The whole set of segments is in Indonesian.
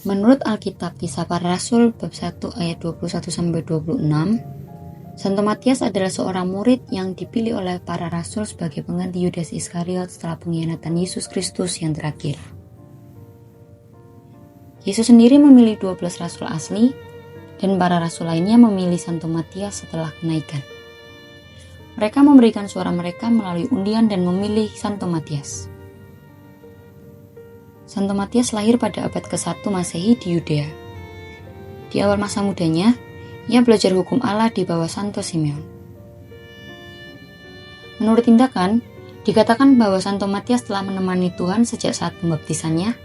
Menurut Alkitab Kisah Para Rasul bab 1 ayat 21-26, Santo Matias adalah seorang murid yang dipilih oleh para rasul sebagai pengganti Yudas Iskariot setelah pengkhianatan Yesus Kristus yang terakhir. Yesus sendiri memilih 12 rasul asli, dan para rasul lainnya memilih Santo Matias setelah kenaikan. Mereka memberikan suara mereka melalui undian dan memilih Santo Matias. Santo Matias lahir pada abad ke-1 Masehi di Yudea. Di awal masa mudanya, ia belajar hukum Allah di bawah Santo Simeon. Menurut tindakan, dikatakan bahwa Santo Matias telah menemani Tuhan sejak saat pembaptisannya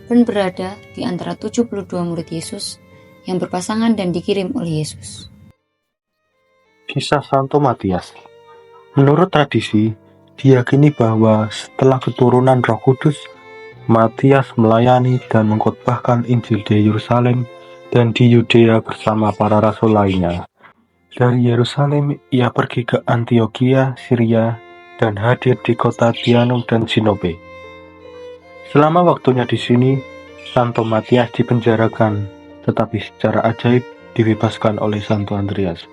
dan berada di antara 72 murid Yesus yang berpasangan dan dikirim oleh Yesus. Kisah Santo Matias. Menurut tradisi, diyakini bahwa setelah keturunan Roh Kudus, Matias melayani dan mengkhotbahkan Injil di Yerusalem dan di Yudea bersama para rasul lainnya. Dari Yerusalem, ia pergi ke Antiokhia, Syria, dan hadir di kota Tianum dan Sinope. Selama waktunya di sini, Santo Matias dipenjarakan, tetapi secara ajaib dibebaskan oleh Santo Andreas.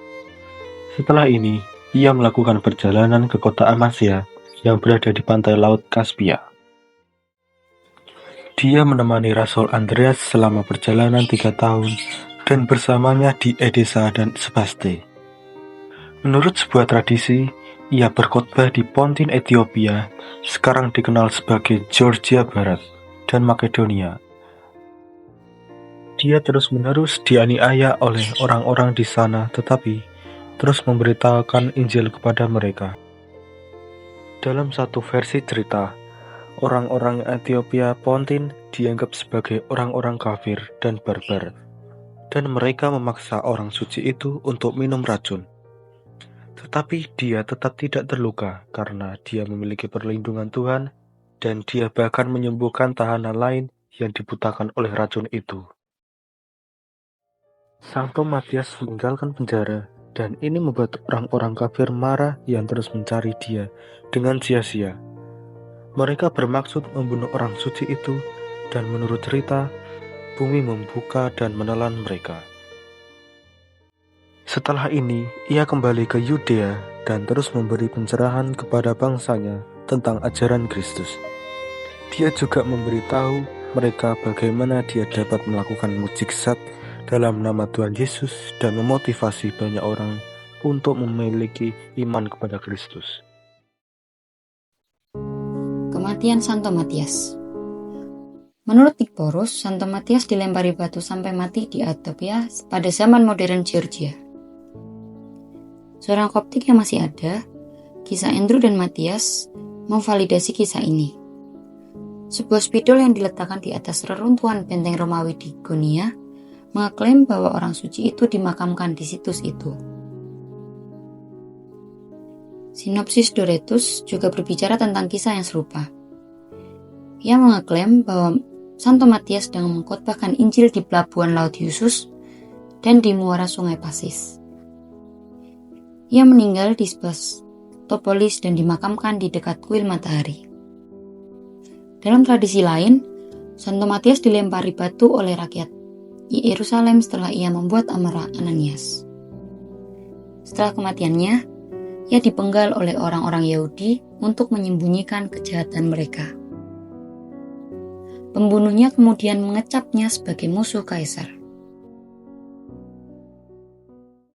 Setelah ini, ia melakukan perjalanan ke kota Amasya yang berada di pantai laut Kaspia. Dia menemani Rasul Andreas selama perjalanan 3 tahun dan bersamanya di Edessa dan Sebaste. Menurut sebuah tradisi, ia berkhotbah di Pontin, Ethiopia, sekarang dikenal sebagai Georgia Barat dan Makedonia. Dia terus-menerus dianiaya oleh orang-orang di sana, tetapi terus memberitakan Injil kepada mereka. Dalam satu versi cerita, orang-orang Ethiopia Pontin dianggap sebagai orang-orang kafir dan barbar, dan mereka memaksa orang suci itu untuk minum racun. Tetapi dia tetap tidak terluka karena dia memiliki perlindungan Tuhan, dan dia bahkan menyembuhkan tahanan lain yang dibutakan oleh racun itu. Santo Matias meninggalkan penjara, dan ini membuat orang-orang kafir marah yang terus mencari dia dengan sia-sia. Mereka bermaksud membunuh orang suci itu, dan menurut cerita, bumi membuka dan menelan mereka. Setelah ini, ia kembali ke Yudea dan terus memberi pencerahan kepada bangsanya tentang ajaran Kristus. Dia juga memberitahu mereka bagaimana dia dapat melakukan mukjizat dalam nama Tuhan Yesus dan memotivasi banyak orang untuk memiliki iman kepada Kristus. Kematian Santo Matias. Menurut Nicephorus, Santo Matias dilempari batu sampai mati di Ethiopia pada zaman modern Georgia. Seorang Koptik yang masih ada, kisah Andrew dan Matias, memvalidasi kisah ini. Sebuah spidol yang diletakkan di atas reruntuhan benteng Romawi di Gonia mengaklaim bahwa orang suci itu dimakamkan di situs itu. Sinopsis Doretus juga berbicara tentang kisah yang serupa. Ia mengaklaim bahwa Santo Matias sedang mengkhotbahkan Injil di pelabuhan Laut Yusus dan di muara Sungai Pasis. Ia meninggal di Sebastopolis dan dimakamkan di dekat kuil matahari. Dalam tradisi lain, Santo Matias dilempari batu oleh rakyat Yerusalem setelah ia membuat amarah Ananias. Setelah kematiannya, ia dipenggal oleh orang-orang Yahudi untuk menyembunyikan kejahatan mereka. Pembunuhnya kemudian mengecapnya sebagai musuh kaisar.